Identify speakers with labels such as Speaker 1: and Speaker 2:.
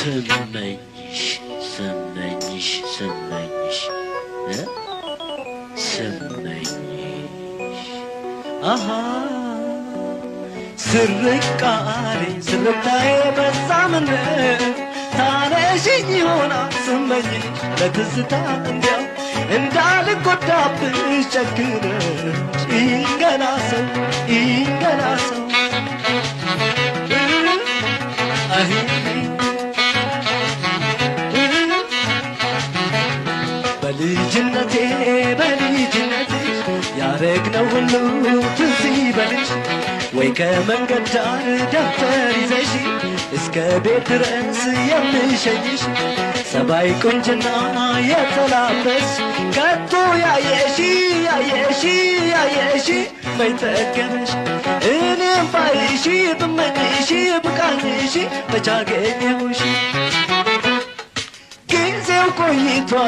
Speaker 1: ስመኝሽ ስመኝሽ ስመኝሽ ስመኝሽ አሃ ስርቃሬ ስርታዬ በዛምን ታነሽኝ ይሆናል ስመኝሽ ለትዝታ እንዲያው እንዳልጎዳብሽ ጨክነሽ ይንገላ ሰው ይንገላ ሰው በልጅነቴ ያረግነው ሁሉ ትዝ ይበልሽ ወይ ከመንገድ ዳር ደብተር ይዘሽ እስከ ቤት ድረስ የምሸኝሽ ሰባይ ቁንጅና የተላበስ ከቶ ያየሽ መይጠገምሽ እኔም ባይሽ ብመኝሽ ብቃኝሽ በቻገኘሁሽ ጊዜው ቆይቷል